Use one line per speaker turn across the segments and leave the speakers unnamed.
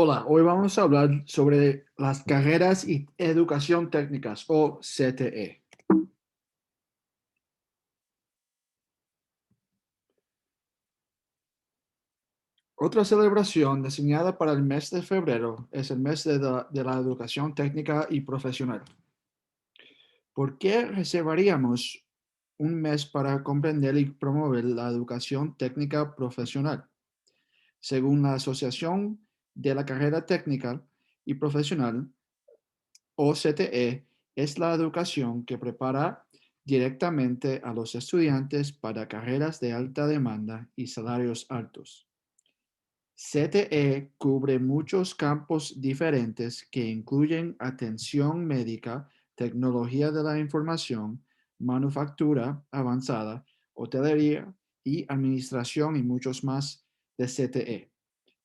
Hola, hoy vamos a hablar sobre las carreras y educación técnicas o CTE. Otra celebración designada para el mes de febrero es el mes de la educación técnica y profesional. ¿Por qué reservaríamos un mes para comprender y promover la educación técnica profesional? Según la Asociación de la Carrera Técnica y Profesional, o CTE, es la educación que prepara directamente a los estudiantes para carreras de alta demanda y salarios altos. CTE cubre muchos campos diferentes que incluyen atención médica, tecnología de la información, manufactura avanzada, hotelería y administración y muchos más de CTE.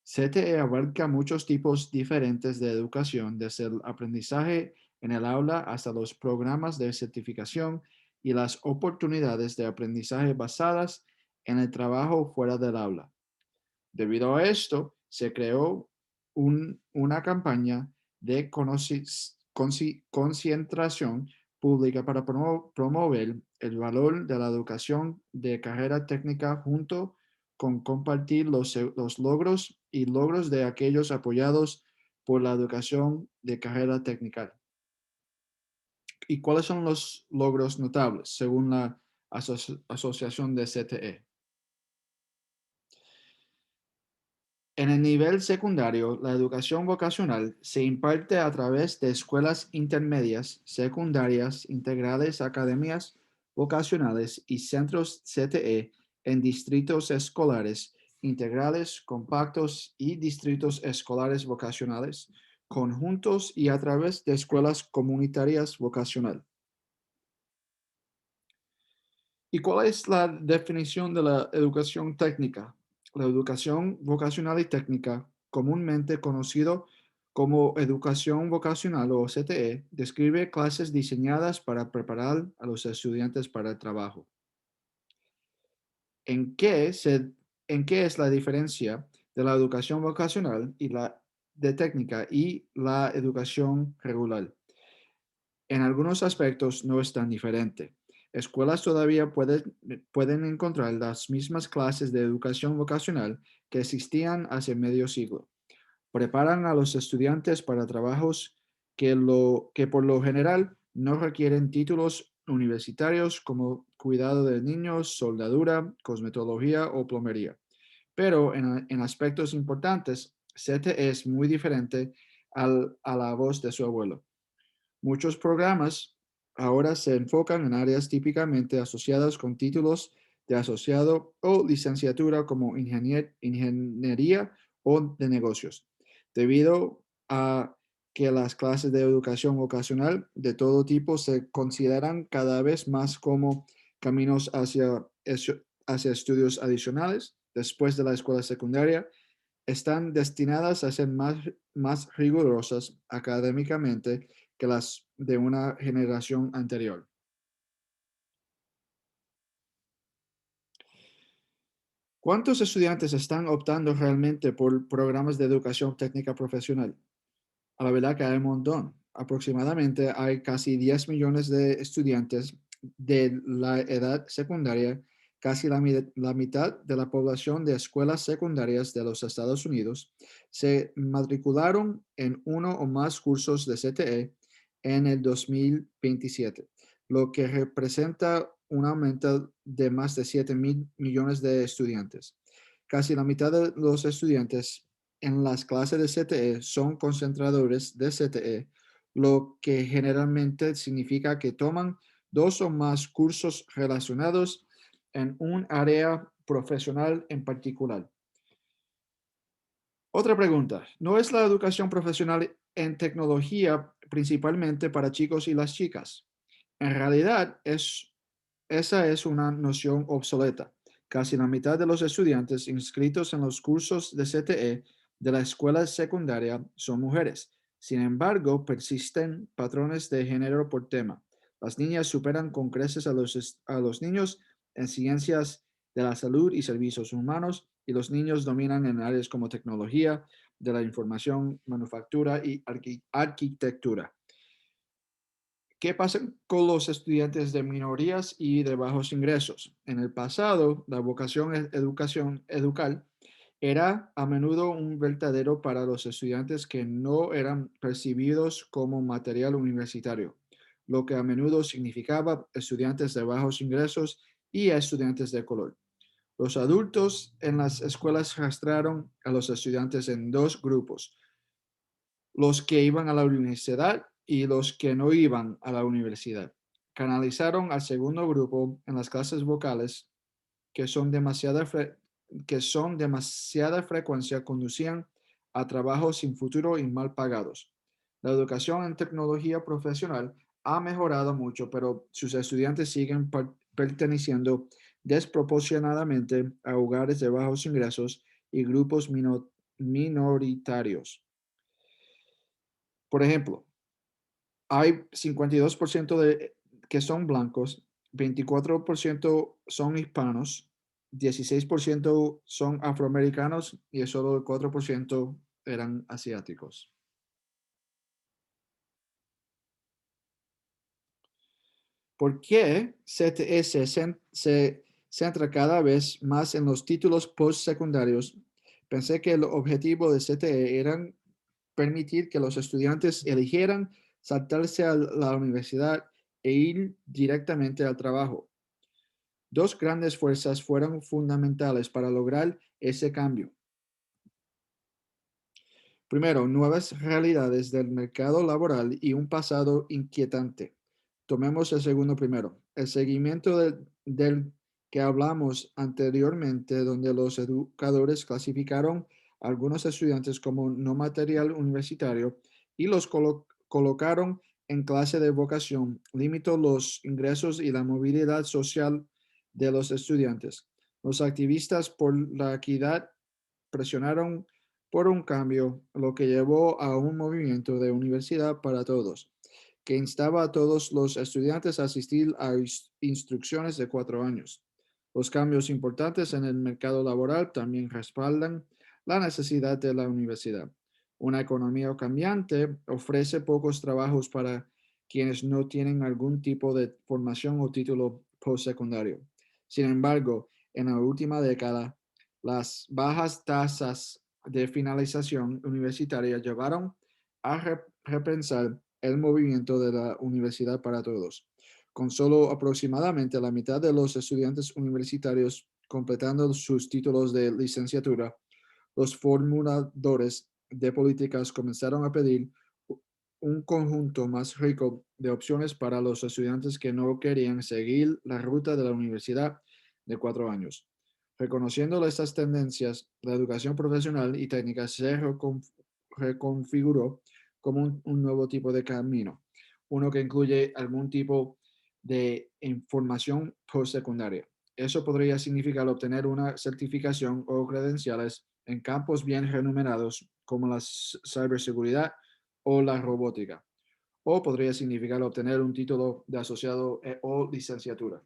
CTE abarca muchos tipos diferentes de educación, desde el aprendizaje en el aula hasta los programas de certificación y las oportunidades de aprendizaje basadas en el trabajo fuera del aula. Debido a esto, se creó una campaña de concientización pública para promover el valor de la educación de carrera técnica junto con compartir los logros y logros de aquellos apoyados por la educación de carrera técnica. ¿Y cuáles son los logros notables según la Asociación de CTE? En el nivel secundario, la educación vocacional se imparte a través de escuelas intermedias, secundarias, integrales, academias vocacionales y centros CTE en distritos escolares integrales, compactos y distritos escolares vocacionales, conjuntos y a través de escuelas comunitarias vocacional. ¿Y cuál es la definición de la educación técnica? La educación vocacional y técnica, comúnmente conocido como educación vocacional o CTE, describe clases diseñadas para preparar a los estudiantes para el trabajo. ¿En qué, en qué es la diferencia de la educación vocacional y la de técnica y la educación regular? En algunos aspectos no es tan diferente. Escuelas todavía pueden encontrar las mismas clases de educación vocacional que existían hace medio siglo. Preparan a los estudiantes para trabajos que por lo general no requieren títulos universitarios como cuidado de niños, soldadura, cosmetología o plomería. Pero en aspectos importantes, CT es muy diferente a la voz de su abuelo. Muchos programas ahora se enfocan en áreas típicamente asociadas con títulos de asociado o licenciatura como ingeniería o de negocios, debido a que las clases de educación vocacional de todo tipo se consideran cada vez más como caminos hacia estudios adicionales después de la escuela secundaria, están destinadas a ser más rigurosas académicamente que las de una generación anterior. ¿Cuántos estudiantes están optando realmente por programas de educación técnica profesional? A la verdad que hay un montón. Aproximadamente hay casi 10 millones de estudiantes de la edad secundaria, casi la mitad de la población de escuelas secundarias de los Estados Unidos se matricularon en uno o más cursos de CTE en el 2027, lo que representa un aumento de más de 7 mil millones de estudiantes. Casi la mitad de los estudiantes en las clases de CTE son concentradores de CTE, lo que generalmente significa que toman dos o más cursos relacionados en un área profesional en particular. Otra pregunta, ¿no es la educación profesional en tecnología principalmente para chicos y las chicas? En realidad, esa es una noción obsoleta. Casi la mitad de los estudiantes inscritos en los cursos de CTE de la escuela secundaria son mujeres. Sin embargo, persisten patrones de género por tema. Las niñas superan con creces a los niños en ciencias de la salud y servicios humanos, y los niños dominan en áreas como tecnología, de la información, manufactura y arquitectura. ¿Qué pasa con los estudiantes de minorías y de bajos ingresos? En el pasado, la vocación educación educal era a menudo un verdadero para los estudiantes que no eran percibidos como material universitario, lo que a menudo significaba estudiantes de bajos ingresos y estudiantes de color. Los adultos en las escuelas arrastraron a los estudiantes en dos grupos: los que iban a la universidad y los que no iban a la universidad. Canalizaron al segundo grupo en las clases vocales que son demasiada frecuencia conducían a trabajos sin futuro y mal pagados. La educación en tecnología profesional ha mejorado mucho, pero sus estudiantes siguen perteneciendo desproporcionadamente a hogares de bajos ingresos y grupos minoritarios. Por ejemplo, hay 52% que son blancos, 24% son hispanos, 16% son afroamericanos y solo el 4% eran asiáticos. ¿Por qué CTE se centra cada vez más en los títulos postsecundarios? Pensé que el objetivo de CTE era permitir que los estudiantes eligieran saltarse a la universidad e ir directamente al trabajo. Dos grandes fuerzas fueron fundamentales para lograr ese cambio. Primero, nuevas realidades del mercado laboral y un pasado inquietante. Tomemos el segundo primero. El seguimiento del que hablamos anteriormente, donde los educadores clasificaron a algunos estudiantes como no material universitario y los colocaron en clase de vocación, limitó los ingresos y la movilidad social de los estudiantes. Los activistas por la equidad presionaron por un cambio, lo que llevó a un movimiento de universidad para todos, que instaba a todos los estudiantes a asistir a instrucciones de 4 años. Los cambios importantes en el mercado laboral también respaldan la necesidad de la universidad. Una economía cambiante ofrece pocos trabajos para quienes no tienen algún tipo de formación o título postsecundario. Sin embargo, en la última década, las bajas tasas de finalización universitaria llevaron a repensar el movimiento de la universidad para todos, con solo aproximadamente la mitad de los estudiantes universitarios completando sus títulos de licenciatura. Los formuladores de políticas comenzaron a pedir un conjunto más rico de opciones para los estudiantes que no querían seguir la ruta de la universidad de 4 años. Reconociendo estas tendencias, la educación profesional y técnica se reconfiguró como un nuevo tipo de camino, uno que incluye algún tipo de información postsecundaria. Eso podría significar obtener una certificación o credenciales en campos bien remunerados como la ciberseguridad o la robótica, o podría significar obtener un título de asociado o licenciatura.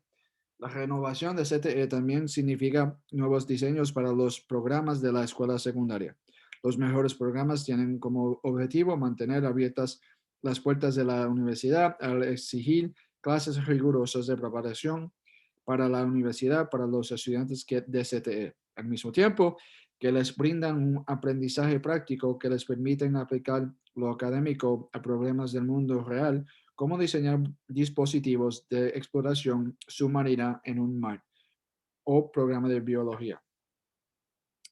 La renovación de CTE también significa nuevos diseños para los programas de la escuela secundaria. Los mejores programas tienen como objetivo mantener abiertas las puertas de la universidad al exigir clases rigurosas de preparación para la universidad para los estudiantes de CTE. Al mismo tiempo, que les brindan un aprendizaje práctico que les permiten aplicar lo académico a problemas del mundo real, como diseñar dispositivos de exploración submarina en un mar o programa de biología.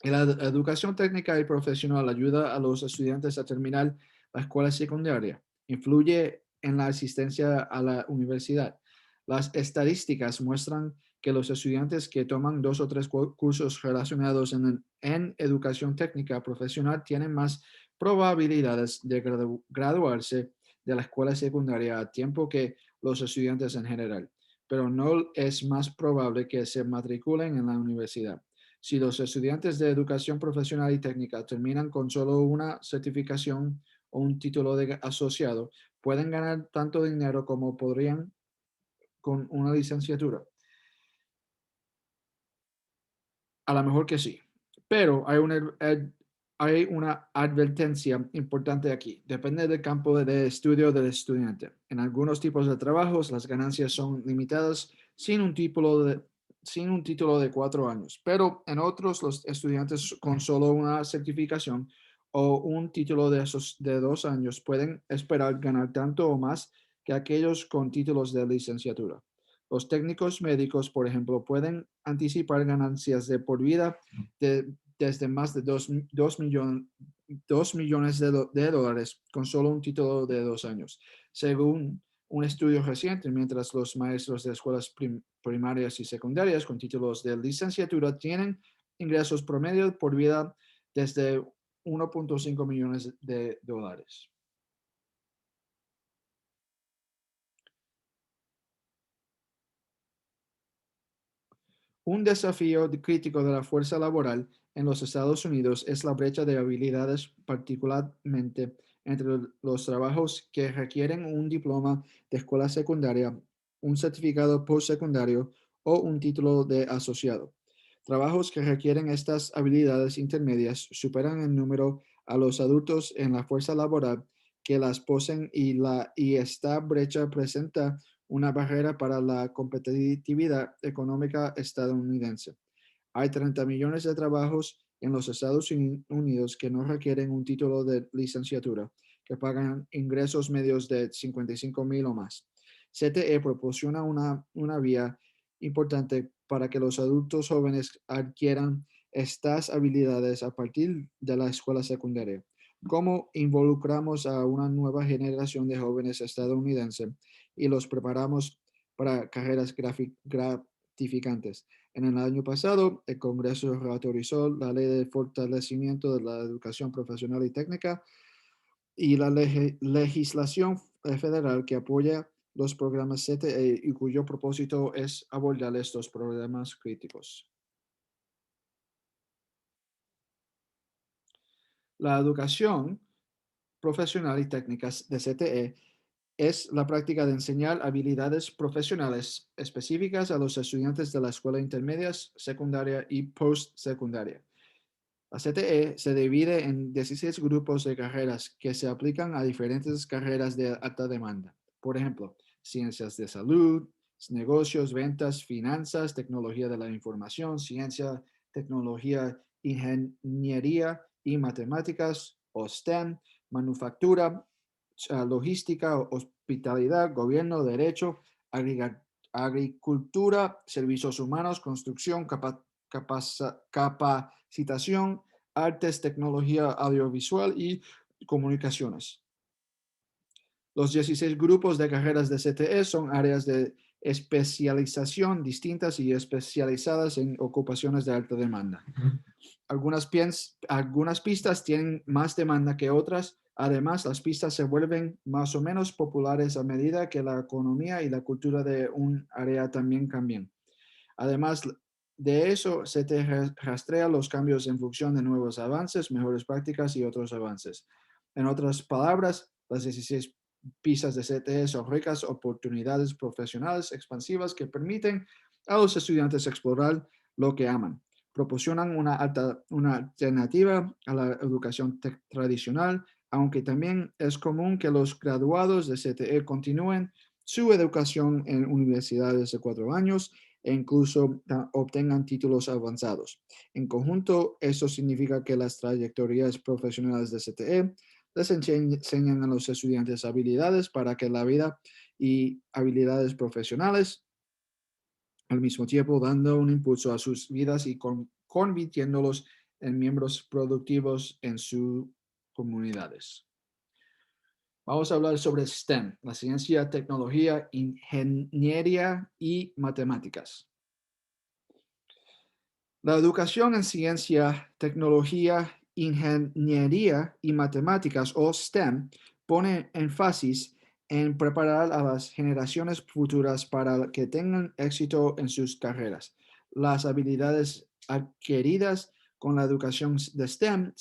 La educación técnica y profesional ayuda a los estudiantes a terminar la escuela secundaria, influye en la asistencia a la universidad. Las estadísticas muestran que los estudiantes que toman 2 o 3 cursos relacionados en educación técnica profesional tienen más probabilidades de graduarse de la escuela secundaria a tiempo que los estudiantes en general, pero no es más probable que se matriculen en la universidad. Si los estudiantes de educación profesional y técnica terminan con solo una certificación o un título de asociado, pueden ganar tanto dinero como podrían con una licenciatura. A lo mejor que sí, pero hay hay una advertencia importante aquí. Depende del campo de estudio del estudiante. En algunos tipos de trabajos, las ganancias son limitadas sin un título de 4 años, pero en otros, los estudiantes con solo una certificación o un título de 2 años pueden esperar ganar tanto o más que aquellos con títulos de licenciatura. Los técnicos médicos, por ejemplo, pueden anticipar ganancias de por vida de desde más de 2 millones de dólares con solo un título de 2 años, según un estudio reciente, mientras los maestros de escuelas primarias y secundarias con títulos de licenciatura tienen ingresos promedio por vida desde 1.5 millones de dólares. Un desafío crítico de la fuerza laboral en los Estados Unidos es la brecha de habilidades, particularmente entre los trabajos que requieren un diploma de escuela secundaria, un certificado postsecundario o un título de asociado. Trabajos que requieren estas habilidades intermedias superan en número a los adultos en la fuerza laboral que las poseen y esta brecha presenta una barrera para la competitividad económica estadounidense. Hay 30 millones de trabajos en los Estados Unidos que no requieren un título de licenciatura, que pagan ingresos medios de 55,000 o más. CTE proporciona una vía importante para que los adultos jóvenes adquieran estas habilidades a partir de la escuela secundaria. ¿Cómo involucramos a una nueva generación de jóvenes estadounidenses y los preparamos para carreras gratificantes? En el año pasado, el Congreso reautorizó la Ley de Fortalecimiento de la Educación Profesional y Técnica y la legislación federal que apoya los programas CTE y cuyo propósito es abordar estos problemas críticos. La educación profesional y técnicas de CTE es la práctica de enseñar habilidades profesionales específicas a los estudiantes de la escuela intermedia, secundaria y postsecundaria. La CTE se divide en 16 grupos de carreras que se aplican a diferentes carreras de alta demanda. Por ejemplo, ciencias de salud, negocios, ventas, finanzas, tecnología de la información, ciencia, tecnología, ingeniería y matemáticas o STEM, manufactura, logística, hospitalidad, gobierno, derecho, agricultura, servicios humanos, construcción, capacitación, artes, tecnología audiovisual y comunicaciones. Los 16 grupos de carreras de CTE son áreas de especialización distintas y especializadas en ocupaciones de alta demanda. Algunas pistas tienen más demanda que otras. Además, las pistas se vuelven más o menos populares a medida que la economía y la cultura de un área también cambian. Además de eso, se te rastrea los cambios en función de nuevos avances, mejores prácticas y otros avances. En otras palabras, las 16 pistas de CTE son ricas oportunidades profesionales expansivas que permiten a los estudiantes explorar lo que aman. Proporcionan una alternativa a la educación tradicional, aunque también es común que los graduados de CTE continúen su educación en universidades de 4 años e incluso obtengan títulos avanzados. En conjunto, eso significa que las trayectorias profesionales de CTE les enseñan a los estudiantes habilidades para que la vida y habilidades profesionales al mismo tiempo dando un impulso a sus vidas y convirtiéndolos en miembros productivos en sus comunidades. Vamos a hablar sobre STEM, la ciencia, tecnología, ingeniería y matemáticas. La educación en ciencia, tecnología, ingeniería y matemáticas o STEM pone énfasis en preparar a las generaciones futuras para que tengan éxito en sus carreras. Las habilidades adquiridas con la educación de STEM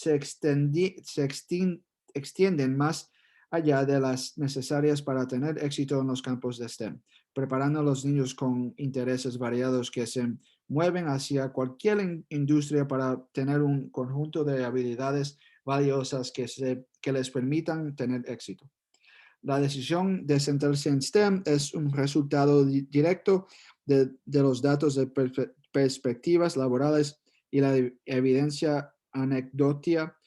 extienden más allá de las necesarias para tener éxito en los campos de STEM, preparando a los niños con intereses variados que se mueven hacia cualquier industria para tener un conjunto de habilidades valiosas que les permitan tener éxito. La decisión de centrarse en STEM es un resultado directo de los datos de perspectivas laborales y la evidencia anecdótica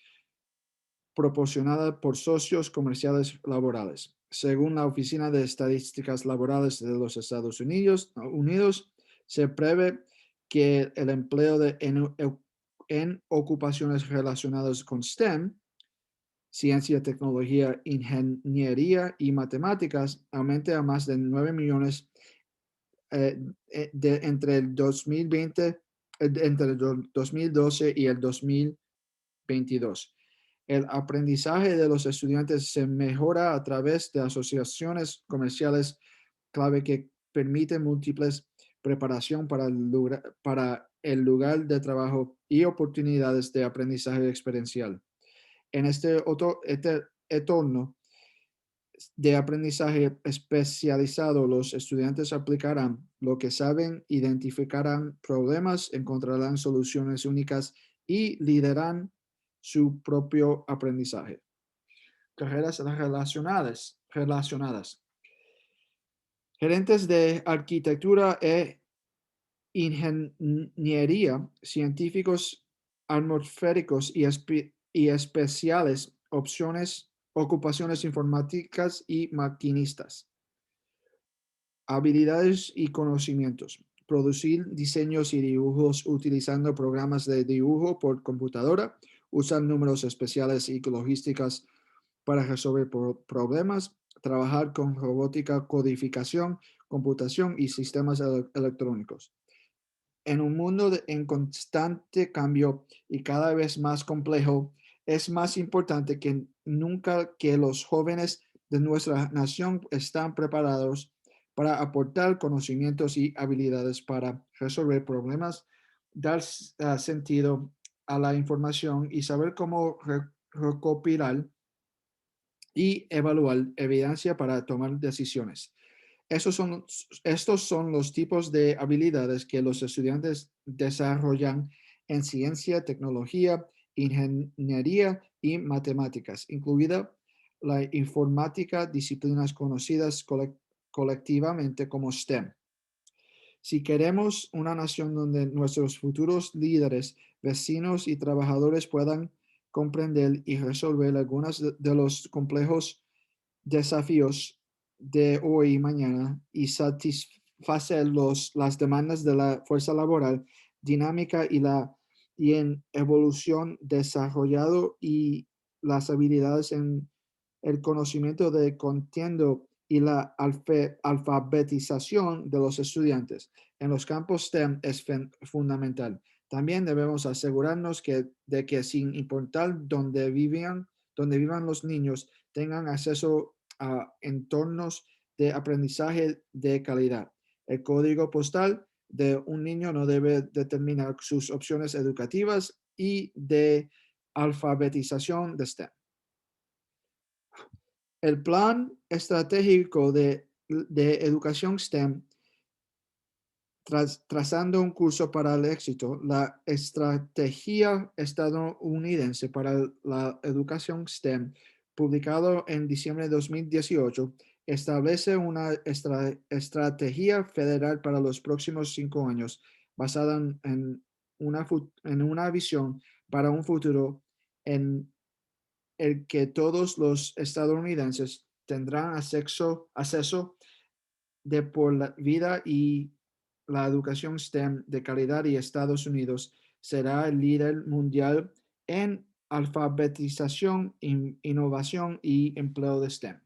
proporcionada por socios comerciales laborales. Según la Oficina de Estadísticas Laborales de los Estados Unidos, se prevé que el empleo en ocupaciones relacionadas con STEM, ciencia, tecnología, ingeniería y matemáticas, aumente a más de 9 millones entre el 2020, entre el 2012 y el 2022. El aprendizaje de los estudiantes se mejora a través de asociaciones comerciales clave que permiten múltiples preparación para el lugar de trabajo y oportunidades de aprendizaje experiencial. En este entorno de aprendizaje especializado, los estudiantes aplicarán lo que saben, identificarán problemas, encontrarán soluciones únicas y lideran su propio aprendizaje. Carreras relacionadas. Gerentes de arquitectura e ingeniería, científicos atmosféricos y especiales, ocupaciones informáticas y maquinistas. Habilidades y conocimientos. Producir diseños y dibujos utilizando programas de dibujo por computadora, usar números especiales y logísticas para resolver problemas, trabajar con robótica, codificación, computación y sistemas electrónicos. En un mundo en constante cambio y cada vez más complejo, es más importante que nunca que los jóvenes de nuestra nación están preparados para aportar conocimientos y habilidades para resolver problemas, dar sentido a la información y saber cómo recopilar y evaluar evidencia para tomar decisiones. Estos son los tipos de habilidades que los estudiantes desarrollan en ciencia, tecnología, ingeniería y matemáticas, incluida la informática, disciplinas conocidas colectivamente como STEM. Si queremos una nación donde nuestros futuros líderes, vecinos y trabajadores puedan comprender y resolver algunos de los complejos desafíos de hoy y mañana y satisfacer las demandas de la fuerza laboral dinámica y en evolución desarrollado y las habilidades en el conocimiento de contiendo y la alfabetización de los estudiantes en los campos STEM es fundamental. También debemos asegurarnos de que sin importar dónde vivan los niños, tengan acceso a entornos de aprendizaje de calidad. El código postal de un niño no debe determinar sus opciones educativas y de alfabetización de STEM. El plan estratégico de educación STEM, trazando un curso para el éxito, la estrategia estadounidense para la educación STEM, publicado en diciembre de 2018, establece una estrategia federal para los próximos 5 años, basada en una visión para un futuro en el que todos los estadounidenses tendrán acceso de por la vida y la educación STEM de calidad y Estados Unidos será el líder mundial en alfabetización, innovación y empleo de STEM.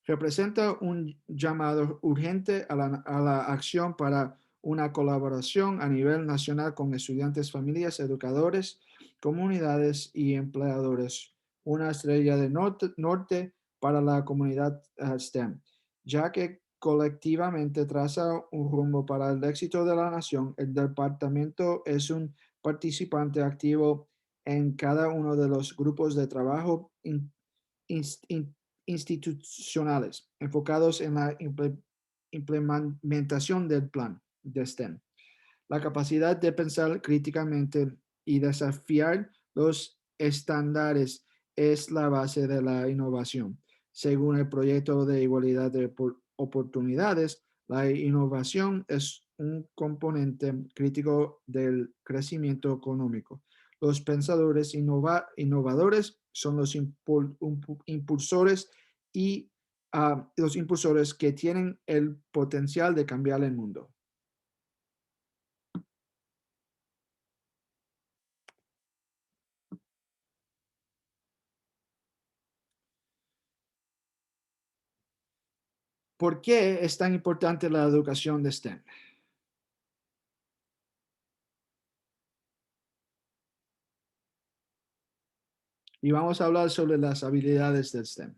Representa un llamado urgente a la acción para una colaboración a nivel nacional con estudiantes, familias, educadores, comunidades y empleadores. Una estrella de norte para la comunidad STEM, ya que colectivamente traza un rumbo para el éxito de la nación. El departamento es un participante activo en cada uno de los grupos de trabajo institucionales enfocados en la implementación del plan de STEM. La capacidad de pensar críticamente y desafiar los estándares es la base de la innovación. Según el proyecto de igualdad de oportunidades, la innovación es un componente crítico del crecimiento económico. Los pensadores innovadores son los impulsores y los impulsores que tienen el potencial de cambiar el mundo. ¿Por qué es tan importante la educación de STEM? Y vamos a hablar sobre las habilidades del STEM.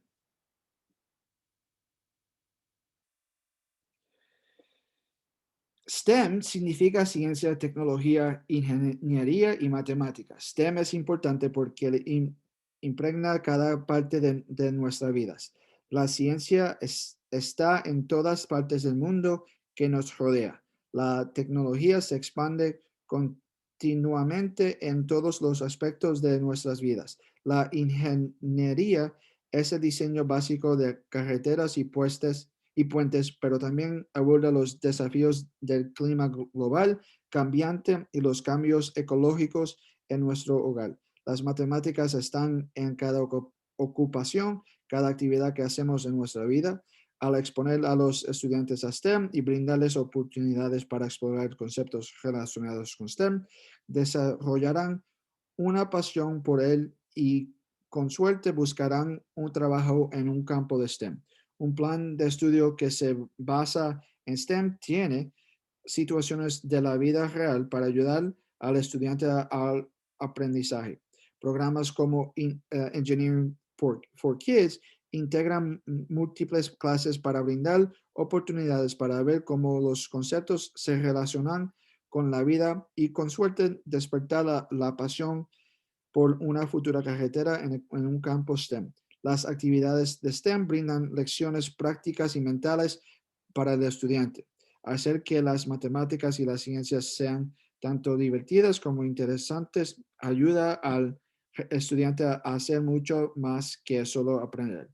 STEM significa ciencia, tecnología, ingeniería y matemáticas. STEM es importante porque impregna cada parte de nuestras vidas. La ciencia está en todas partes del mundo que nos rodea. La tecnología se expande continuamente en todos los aspectos de nuestras vidas. La ingeniería es el diseño básico de carreteras y puentes, pero también aborda los desafíos del clima global cambiante y los cambios ecológicos en nuestro hogar. Las matemáticas están en cada ocupación, cada actividad que hacemos en nuestra vida. Al exponer a los estudiantes a STEM y brindarles oportunidades para explorar conceptos relacionados con STEM, desarrollarán una pasión por él y con suerte buscarán un trabajo en un campo de STEM. Un plan de estudio que se basa en STEM tiene situaciones de la vida real para ayudar al estudiante al aprendizaje. Programas como Engineering for Kids integran múltiples clases para brindar oportunidades para ver cómo los conceptos se relacionan con la vida y con suerte despertar la pasión por una futura carretera en un campo STEM. Las actividades de STEM brindan lecciones prácticas y mentales para el estudiante. Hacer que las matemáticas y las ciencias sean tanto divertidas como interesantes ayuda al estudiante a hacer mucho más que solo aprender.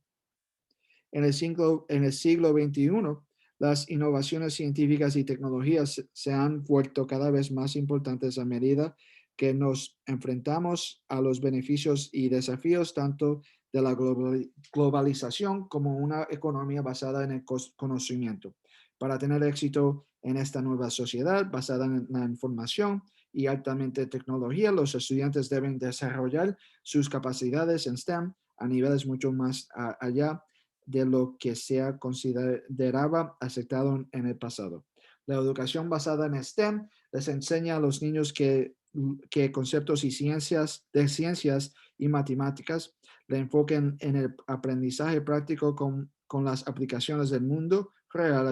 En el siglo XXI, las innovaciones científicas y tecnologías se han vuelto cada vez más importantes a medida que nos enfrentamos a los beneficios y desafíos tanto de la globalización como una economía basada en el conocimiento. Para tener éxito en esta nueva sociedad basada en la información y altamente tecnología, los estudiantes deben desarrollar sus capacidades en STEM a niveles mucho más allá de lo que se consideraba aceptado en el pasado. La educación basada en STEM les enseña a los niños que conceptos de ciencias y matemáticas le enfoquen en el aprendizaje práctico con las aplicaciones del mundo real,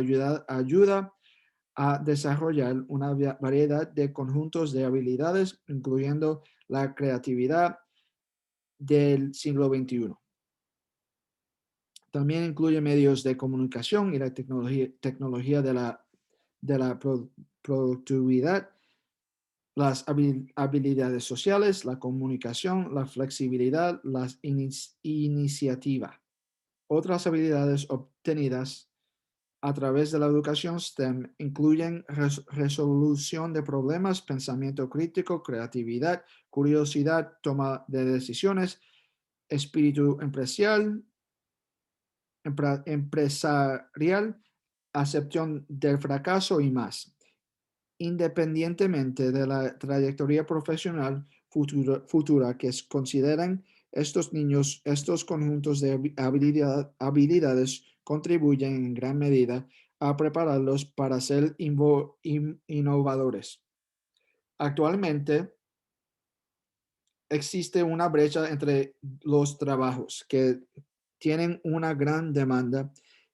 ayuda a desarrollar una variedad de conjuntos de habilidades, incluyendo la creatividad del siglo XXI. También incluye medios de comunicación y la tecnología de la productividad, las habilidades sociales, la comunicación, la flexibilidad, la iniciativa. Otras habilidades obtenidas a través de la educación STEM incluyen resolución de problemas, pensamiento crítico, creatividad, curiosidad, toma de decisiones, espíritu empresarial, aceptación del fracaso y más. Independientemente de la trayectoria profesional futura que consideren estos niños, estos conjuntos de habilidades contribuyen en gran medida a prepararlos para ser innovadores. Actualmente, existe una brecha entre los trabajos que tienen una gran demanda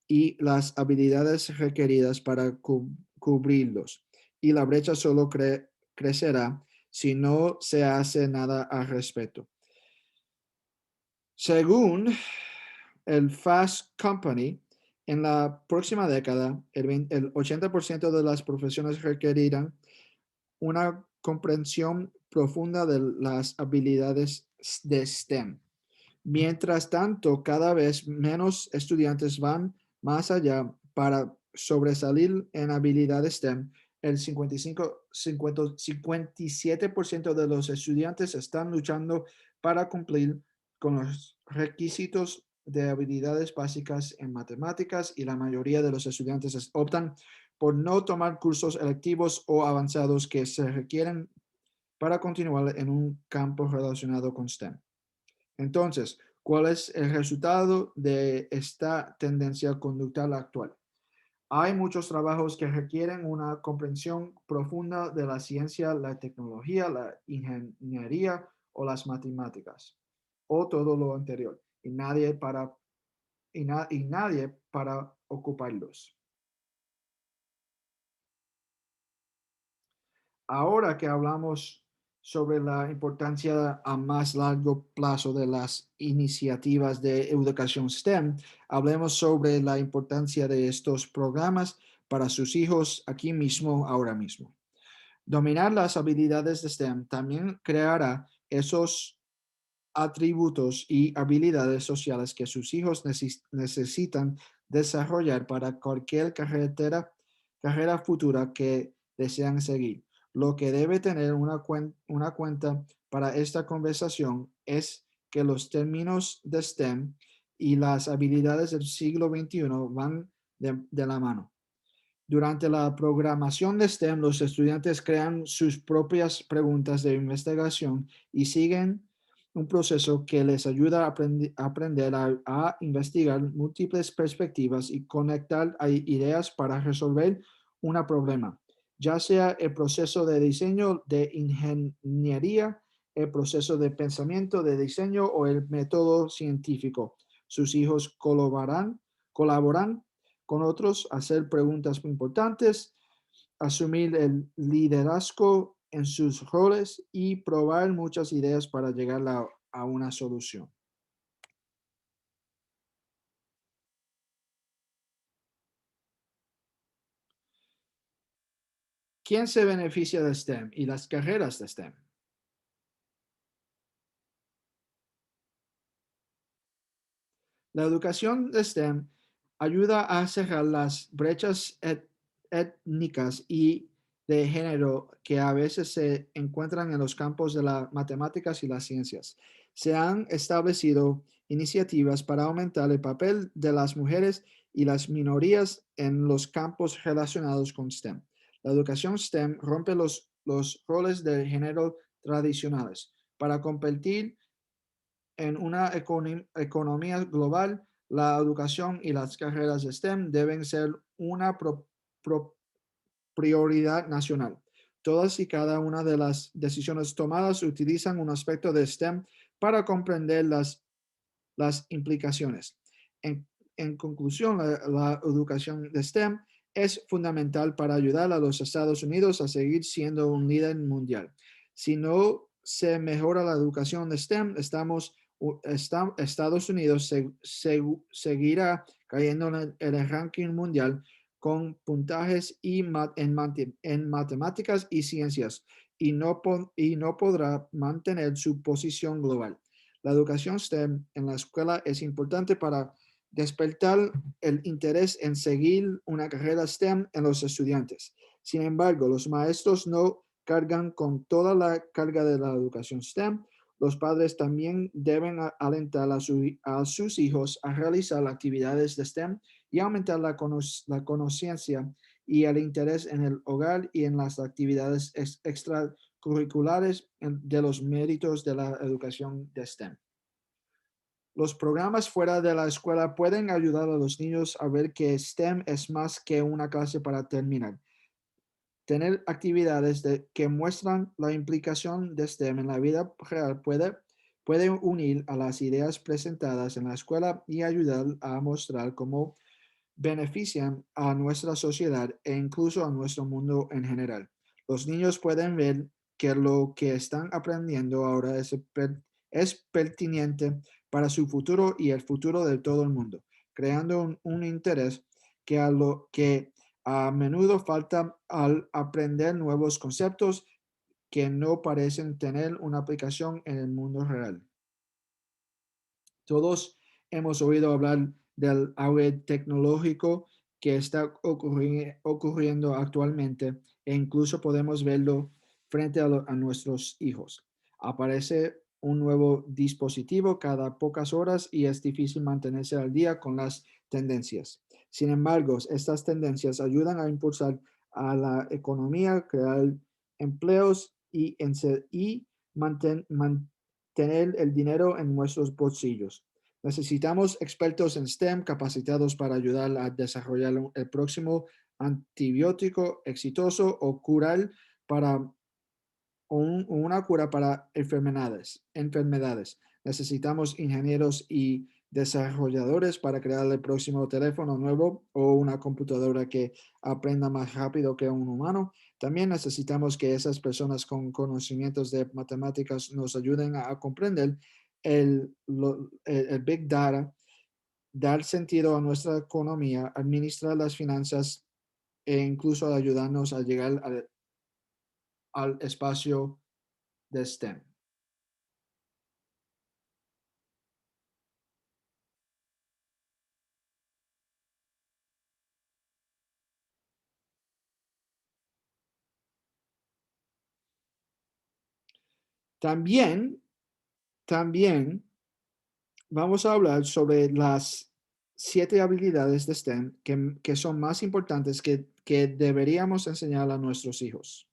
y las habilidades requeridas para cubrirlos. Y la brecha solo crecerá si no se hace nada al respecto. Según el Fast Company, en la próxima década, el 80% de las profesiones requerirán una comprensión profunda de las habilidades de STEM. Mientras tanto, cada vez menos estudiantes van más allá para sobresalir en habilidades STEM. El 57% de los estudiantes están luchando para cumplir con los requisitos de habilidades básicas en matemáticas y la mayoría de los estudiantes optan por no tomar cursos electivos o avanzados que se requieren para continuar en un campo relacionado con STEM. Entonces, ¿cuál es el resultado de esta tendencia conductual actual? Hay muchos trabajos que requieren una comprensión profunda de la ciencia, la tecnología, la ingeniería o las matemáticas, o todo lo anterior, y nadie para ocuparlos. Ahora que hablamos sobre la importancia a más largo plazo de las iniciativas de educación STEM, hablemos sobre la importancia de estos programas para sus hijos aquí mismo, ahora mismo. Dominar las habilidades de STEM también creará esos atributos y habilidades sociales que sus hijos necesitan desarrollar para cualquier carrera futura que desean seguir. Lo que debe tener una cuenta para esta conversación es que los términos de STEM y las habilidades del siglo XXI van de la mano. Durante la programación de STEM, los estudiantes crean sus propias preguntas de investigación y siguen un proceso que les ayuda a aprender a investigar múltiples perspectivas y conectar ideas para resolver un problema, ya sea el proceso de diseño de ingeniería, el proceso de pensamiento de diseño o el método científico. Sus hijos colaboran con otros, hacer preguntas importantes, asumir el liderazgo en sus roles y probar muchas ideas para llegar a una solución. ¿Quién se beneficia de STEM y las carreras de STEM? La educación de STEM ayuda a cerrar las brechas étnicas y de género que a veces se encuentran en los campos de las matemáticas y las ciencias. Se han establecido iniciativas para aumentar el papel de las mujeres y las minorías en los campos relacionados con STEM. La educación STEM rompe los roles de género tradicionales para competir en una economía global. La educación y las carreras de STEM deben ser una prioridad nacional. Todas y cada una de las decisiones tomadas utilizan un aspecto de STEM para comprender las implicaciones. En conclusión, la educación de STEM es fundamental para ayudar a los Estados Unidos a seguir siendo un líder mundial. Si no se mejora la educación de STEM, Estados Unidos seguirá cayendo en el ranking mundial con puntajes en matemáticas y ciencias y no podrá mantener su posición global. La educación STEM en la escuela es importante para despertar el interés en seguir una carrera STEM en los estudiantes. Sin embargo, los maestros no cargan con toda la carga de la educación STEM. Los padres también deben alentar a sus hijos a realizar actividades de STEM y aumentar la conciencia y el interés en el hogar y en las actividades extracurriculares de los méritos de la educación de STEM. Los programas fuera de la escuela pueden ayudar a los niños a ver que STEM es más que una clase para terminar. Tener actividades que muestran la implicación de STEM en la vida real puede unir a las ideas presentadas en la escuela y ayudar a mostrar cómo benefician a nuestra sociedad e incluso a nuestro mundo en general. Los niños pueden ver que lo que están aprendiendo ahora es pertinente para su futuro y el futuro de todo el mundo, creando un interés que a menudo falta al aprender nuevos conceptos que no parecen tener una aplicación en el mundo real. Todos hemos oído hablar del auge tecnológico que está ocurriendo actualmente e incluso podemos verlo frente a nuestros hijos. Aparece un nuevo dispositivo cada pocas horas y es difícil mantenerse al día con las tendencias. Sin embargo, estas tendencias ayudan a impulsar a la economía, crear empleos y tener el dinero en nuestros bolsillos. Necesitamos expertos en STEM capacitados para ayudar a desarrollar el próximo antibiótico exitoso o curar para una cura para enfermedades. Necesitamos ingenieros y desarrolladores para crear el próximo teléfono nuevo o una computadora que aprenda más rápido que un humano. También necesitamos que esas personas con conocimientos de matemáticas nos ayuden a comprender el Big Data, dar sentido a nuestra economía, administrar las finanzas e incluso ayudarnos a llegar al espacio de STEM. También, también vamos a hablar sobre las 7 habilidades de STEM que son más importantes que deberíamos enseñar a nuestros hijos.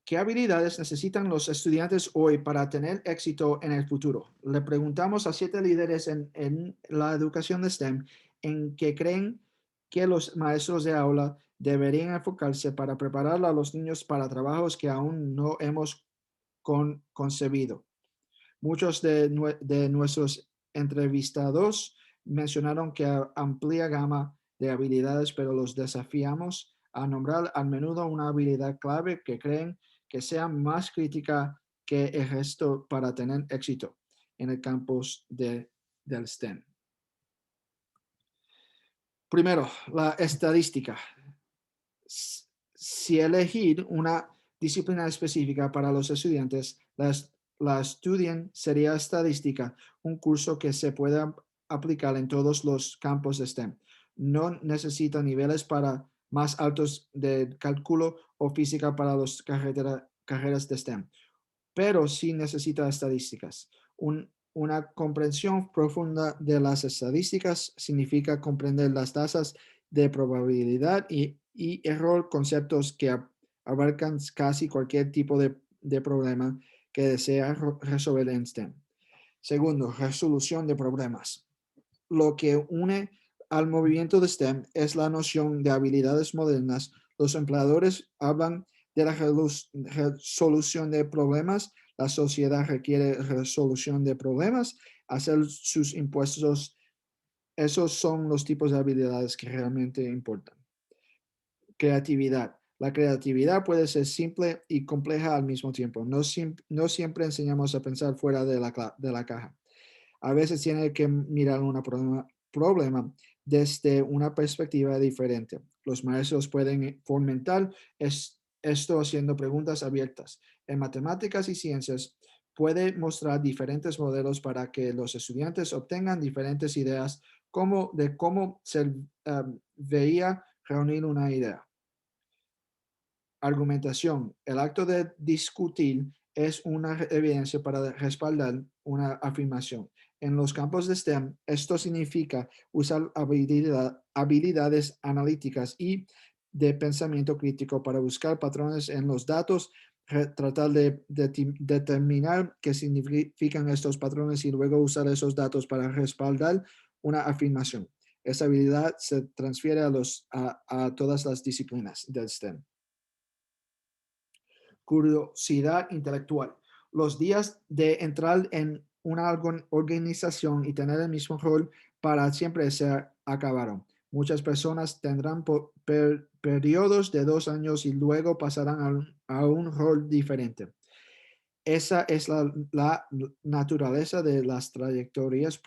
¿Qué habilidades necesitan los estudiantes hoy para tener éxito en el futuro? Le preguntamos a 7 líderes en la educación de STEM en que creen que los maestros de aula deberían enfocarse para preparar a los niños para trabajos que aún no hemos concebido. Muchos de nuestros entrevistados mencionaron que amplia gama de habilidades, pero los desafiamos a nombrar al menudo una habilidad clave que creen que sea más crítica que el resto para tener éxito en el campus del STEM. Primero, la estadística. Si elegir una disciplina específica para los estudiantes, la estudian sería estadística, un curso que se pueda aplicar en todos los campos de STEM. No necesita niveles para más altos de cálculo o física para las carreras de STEM, pero sí necesita estadísticas. Una comprensión profunda de las estadísticas significa comprender las tasas de probabilidad y error, conceptos que abarcan casi cualquier tipo de problema que desea resolver en STEM. Segundo, resolución de problemas. Lo que une al movimiento de STEM es la noción de habilidades modernas. Los empleadores hablan de la resolución de problemas. La sociedad requiere resolución de problemas, hacer sus impuestos. Esos son los tipos de habilidades que realmente importan. Creatividad. La creatividad puede ser simple y compleja al mismo tiempo. No siempre enseñamos a pensar fuera de la caja. A veces tiene que mirar un problema desde una perspectiva diferente. Los maestros pueden fomentar esto haciendo preguntas abiertas. En matemáticas y ciencias puede mostrar diferentes modelos para que los estudiantes obtengan diferentes ideas de cómo se veía reunir una idea. Argumentación. El acto de discutir es una evidencia para respaldar una afirmación. En los campos de STEM, esto significa usar habilidades analíticas y de pensamiento crítico para buscar patrones en los datos, tratar de determinar qué significan estos patrones y luego usar esos datos para respaldar una afirmación. Esa habilidad se transfiere a todas las disciplinas del STEM. Curiosidad intelectual. Los días de entrar en una organización y tener el mismo rol para siempre se acabaron. Muchas personas tendrán periodos de 2 años y luego pasarán a un rol diferente. Esa es la naturaleza de las trayectorias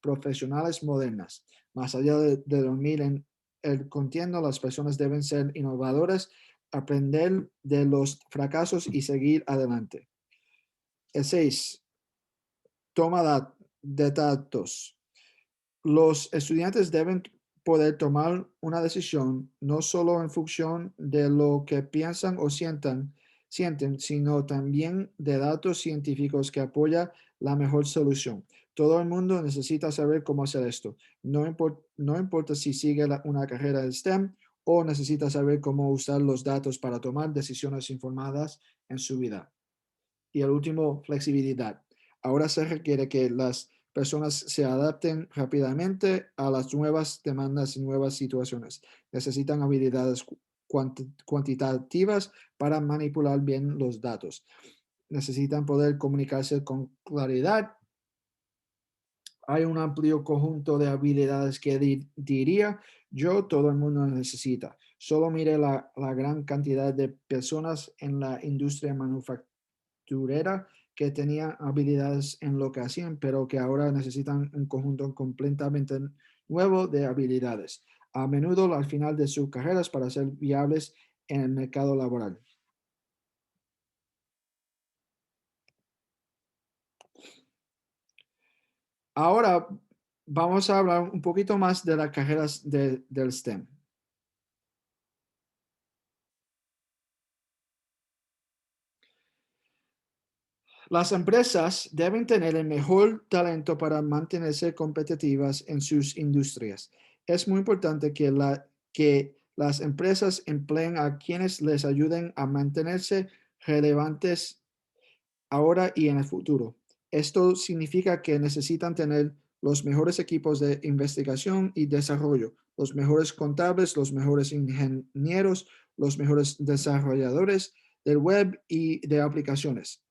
profesionales modernas. Más allá de dormir en el contiendo, las personas deben ser innovadoras, aprender de los fracasos y seguir adelante. El 6. Toma de datos. Los estudiantes deben poder tomar una decisión no solo en función de lo que piensan o sienten, sino también de datos científicos que apoyan la mejor solución. Todo el mundo necesita saber cómo hacer esto. No importa si sigue una carrera de STEM o necesita saber cómo usar los datos para tomar decisiones informadas en su vida. Y el último, flexibilidad. Ahora se requiere que las personas se adapten rápidamente a las nuevas demandas y nuevas situaciones. Necesitan habilidades cuantitativas para manipular bien los datos. Necesitan poder comunicarse con claridad. Hay un amplio conjunto de habilidades que diría yo todo el mundo necesita. Solo mire la gran cantidad de personas en la industria manufacturera que tenían habilidades en lo que hacían, pero que ahora necesitan un conjunto completamente nuevo de habilidades, a menudo al final de sus carreras para ser viables en el mercado laboral. Ahora vamos a hablar un poquito más de las carreras del STEM. Las empresas deben tener el mejor talento para mantenerse competitivas en sus industrias. Es muy importante que las empresas empleen a quienes les ayuden a mantenerse relevantes ahora y en el futuro. Esto significa que necesitan tener los mejores equipos de investigación y desarrollo, los mejores contables, los mejores ingenieros, los mejores desarrolladores del web y de aplicaciones,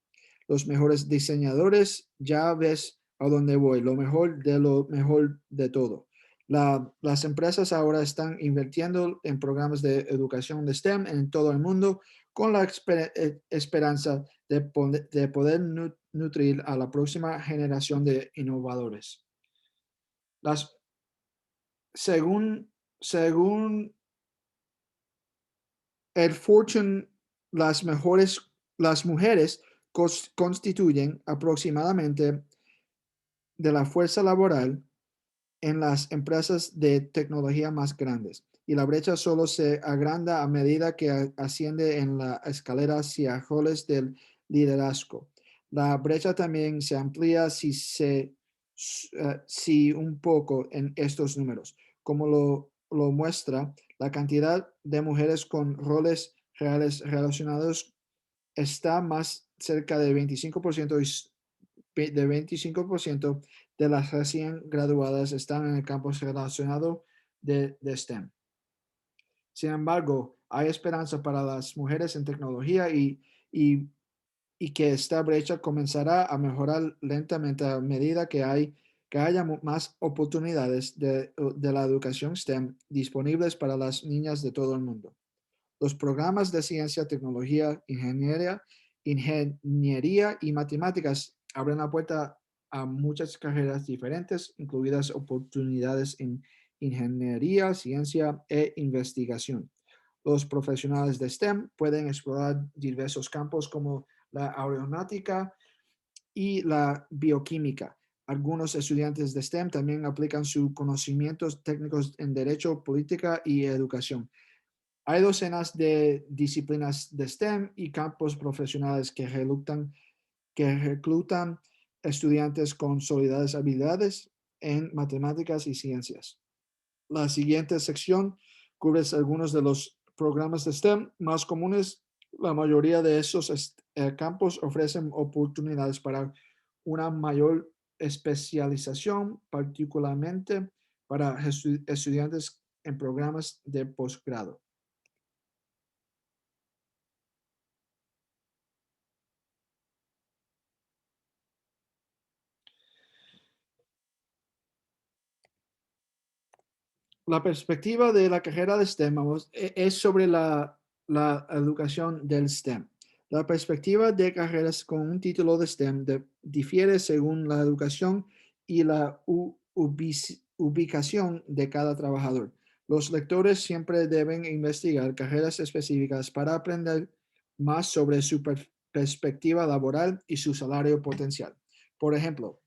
los mejores diseñadores. Ya ves a dónde voy, lo mejor de lo mejor de todo. Las empresas ahora están invirtiendo en programas de educación de STEM en todo el mundo con la esperanza de poder nutrir a la próxima generación de innovadores. Las, según el Fortune, las mujeres constituyen aproximadamente de la fuerza laboral en las empresas de tecnología más grandes, y la brecha solo se agranda a medida que asciende en la escalera hacia roles del liderazgo. La brecha también se amplía si un poco en estos números, como lo muestra la cantidad de mujeres con roles reales relacionados está más cerca del 25% de 25% de las recién graduadas están en el campo relacionado de STEM. Sin embargo, hay esperanza para las mujeres en tecnología y, y que esta brecha comenzará a mejorar lentamente a medida que haya más oportunidades de la educación STEM disponibles para las niñas de todo el mundo. Los programas de ciencia, tecnología, ingeniería y matemáticas abren la puerta a muchas carreras diferentes, incluidas oportunidades en ingeniería, ciencia e investigación. Los profesionales de STEM pueden explorar diversos campos como la aeronáutica y la bioquímica. Algunos estudiantes de STEM también aplican sus conocimientos técnicos en derecho, política y educación. Hay docenas de disciplinas de STEM y campos profesionales que reclutan estudiantes con sólidas habilidades en matemáticas y ciencias. La siguiente sección cubre algunos de los programas de STEM más comunes. La mayoría de esos campos ofrecen oportunidades para una mayor especialización, particularmente para estudiantes en programas de posgrado. La perspectiva de la carrera de STEM es sobre la educación del STEM. La perspectiva de carreras con un título de STEM difiere según la educación y la ubicación de cada trabajador. Los lectores siempre deben investigar carreras específicas para aprender más sobre su perspectiva laboral y su salario potencial. Por ejemplo,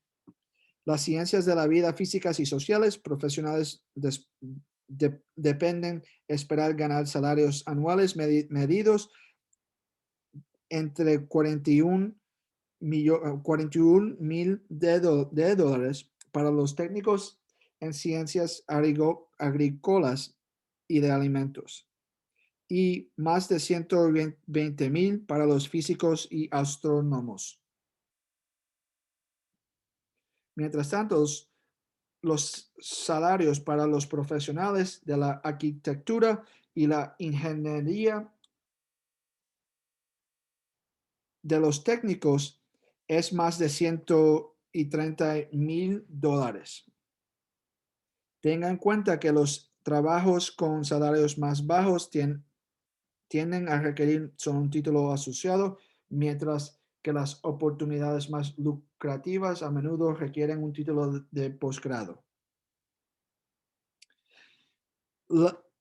las ciencias de la vida físicas y sociales profesionales dependen esperar ganar salarios anuales medidos entre 41 mil de dólares para los técnicos en ciencias agrícolas y de alimentos y más de 120,000 para los físicos y astrónomos. Mientras tanto, los salarios para los profesionales de la arquitectura y la ingeniería de los técnicos es más de 130,000 dólares. Tenga en cuenta que los trabajos con salarios más bajos tienden a requerir solo un título asociado, mientras que las oportunidades más lucrativas a menudo requieren un título de posgrado.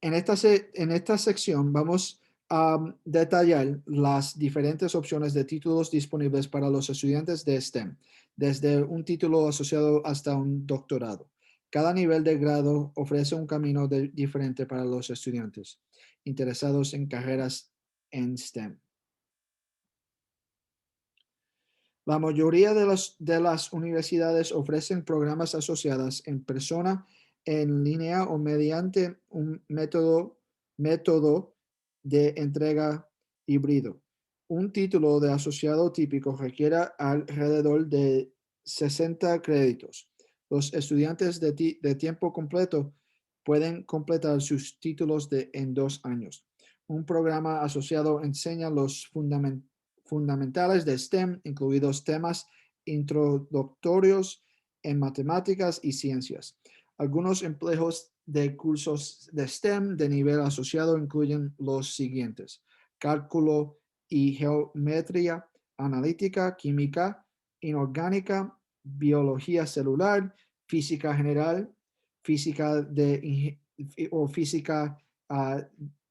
En esta sección vamos a detallar las diferentes opciones de títulos disponibles para los estudiantes de STEM, desde un título asociado hasta un doctorado. Cada nivel de grado ofrece un camino diferente para los estudiantes interesados en carreras en STEM. La mayoría de las universidades ofrecen programas asociados en persona, en línea o mediante un método de entrega híbrido. Un título de asociado típico requiere alrededor de 60 créditos. Los estudiantes de tiempo completo pueden completar sus títulos en 2 años. Un programa asociado enseña los fundamentales de STEM, incluidos temas introductorios en matemáticas y ciencias. Algunos empleos de cursos de STEM de nivel asociado incluyen los siguientes: cálculo y geometría analítica, química inorgánica, biología celular, física general, física o física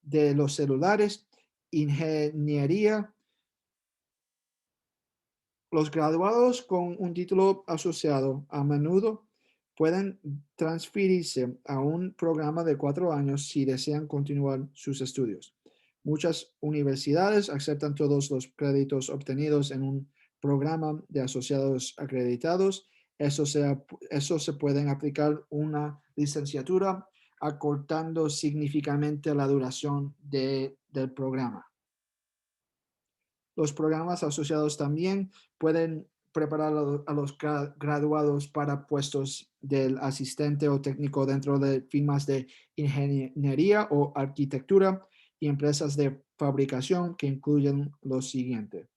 de los celulares, ingeniería. Los graduados con un título asociado a menudo pueden transferirse a un programa de 4 años si desean continuar sus estudios. Muchas universidades aceptan todos los créditos obtenidos en un programa de asociados acreditados. Eso se pueden aplicar una licenciatura acortando significativamente la duración del programa. Los programas asociados también pueden preparar a los graduados para puestos del asistente o técnico dentro de firmas de ingeniería o arquitectura y empresas de fabricación que incluyen lo siguiente: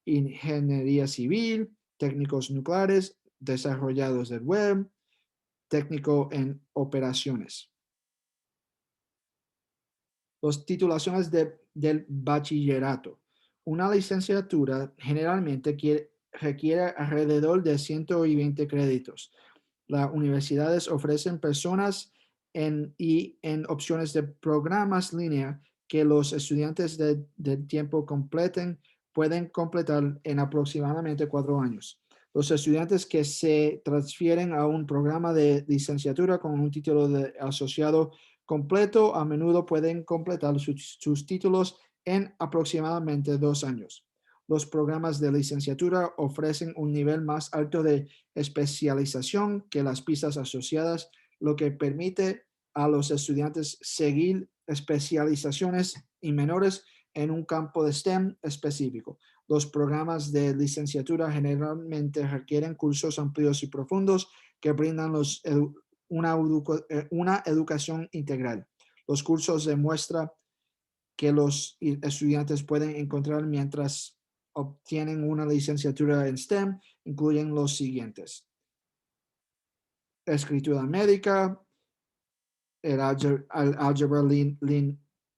ingeniería civil, técnicos nucleares, desarrolladores del web, técnico en operaciones. Las titulaciones del bachillerato. Una licenciatura generalmente requiere alrededor de 120 créditos. Las universidades ofrecen en opciones de programas línea que los estudiantes de tiempo completen pueden completar en aproximadamente 4 años. Los estudiantes que se transfieren a un programa de licenciatura con un título de asociado completo a menudo pueden completar sus títulos en aproximadamente 2 años. Los programas de licenciatura ofrecen un nivel más alto de especialización que las pistas asociadas, lo que permite a los estudiantes seguir especializaciones y menores en un campo de STEM específico. Los programas de licenciatura generalmente requieren cursos amplios y profundos que brindan una educación integral. Los cursos demuestran que los estudiantes pueden encontrar mientras obtienen una licenciatura en STEM incluyen los siguientes: escritura médica, el álgebra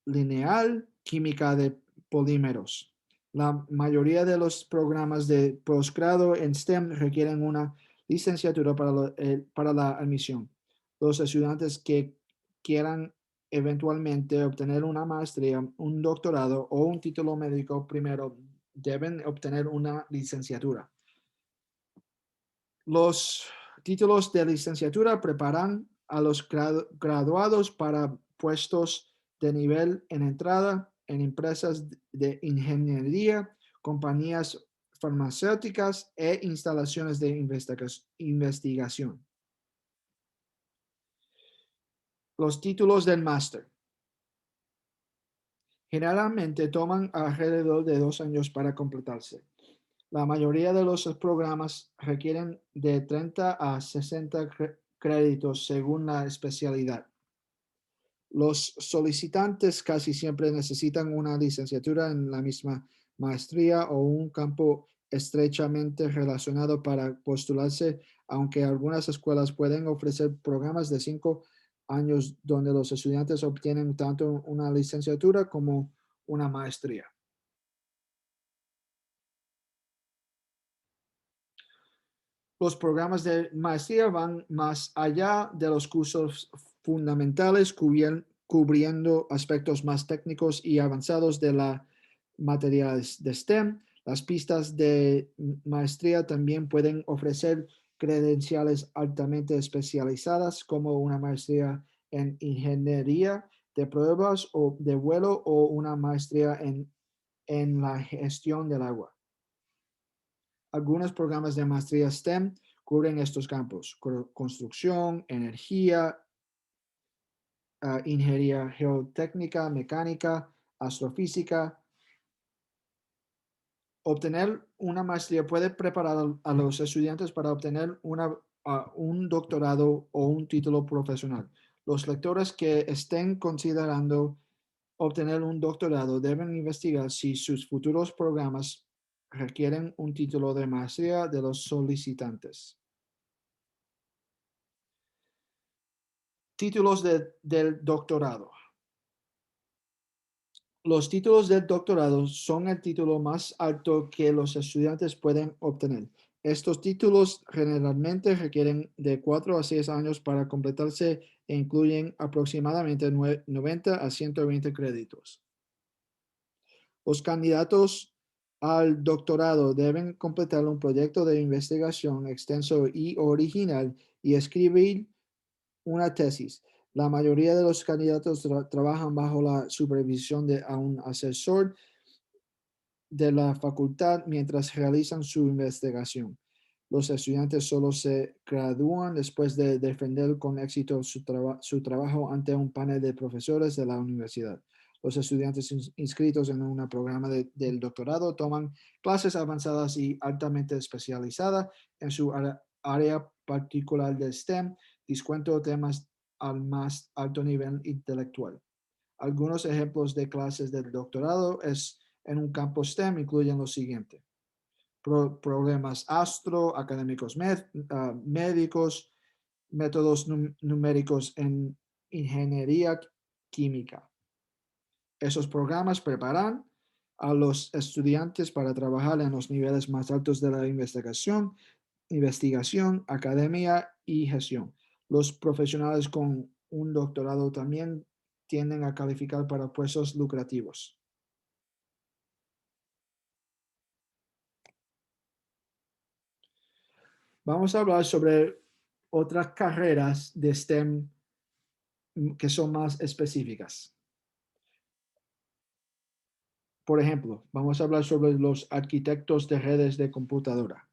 lineal, química de polímeros. La mayoría de los programas de posgrado en STEM requieren una licenciatura para la admisión. Los estudiantes que quieran eventualmente obtener una maestría, un doctorado o un título médico primero deben obtener una licenciatura. Los títulos de licenciatura preparan a los graduados para puestos de nivel en entrada en empresas de ingeniería, compañías farmacéuticas e instalaciones de investigación. Los títulos del máster. Generalmente toman alrededor de 2 años para completarse. La mayoría de los programas requieren de 30 a 60 créditos según la especialidad. Los solicitantes casi siempre necesitan una licenciatura en la misma maestría o un campo estrechamente relacionado para postularse, aunque algunas escuelas pueden ofrecer programas de 5 años donde los estudiantes obtienen tanto una licenciatura como una maestría. Los programas de maestría van más allá de los cursos fundamentales, cubriendo aspectos más técnicos y avanzados de la materias de STEM. Las pistas de maestría también pueden ofrecer credenciales altamente especializadas como una maestría en ingeniería de pruebas o de vuelo o una maestría en la gestión del agua. Algunos programas de maestría STEM cubren estos campos: construcción, energía, ingeniería geotécnica, mecánica, astrofísica. Obtener una maestría puede preparar a los estudiantes para obtener un doctorado o un título profesional. Los lectores que estén considerando obtener un doctorado deben investigar si sus futuros programas requieren un título de maestría de los solicitantes. Títulos del doctorado. Los títulos del doctorado son el título más alto que los estudiantes pueden obtener. Estos títulos generalmente requieren de 4 a 6 años para completarse e incluyen aproximadamente 90 a 120 créditos. Los candidatos al doctorado deben completar un proyecto de investigación extenso y original y escribir una tesis. La mayoría de los candidatos trabajan bajo la supervisión de un asesor de la facultad mientras realizan su investigación. Los estudiantes solo se gradúan después de defender con éxito su trabajo ante un panel de profesores de la universidad. Los estudiantes inscritos en un programa del doctorado toman clases avanzadas y altamente especializadas en su área particular de STEM, discutiendo temas al más alto nivel intelectual. Algunos ejemplos de clases del doctorado en un campo STEM incluyen lo siguiente: problemas académicos médicos, métodos numéricos en ingeniería química. Esos programas preparan a los estudiantes para trabajar en los niveles más altos de la investigación, academia y gestión. Los profesionales con un doctorado también tienden a calificar para puestos lucrativos. Vamos a hablar sobre otras carreras de STEM que son más específicas. Por ejemplo, vamos a hablar sobre los arquitectos de redes de computadora.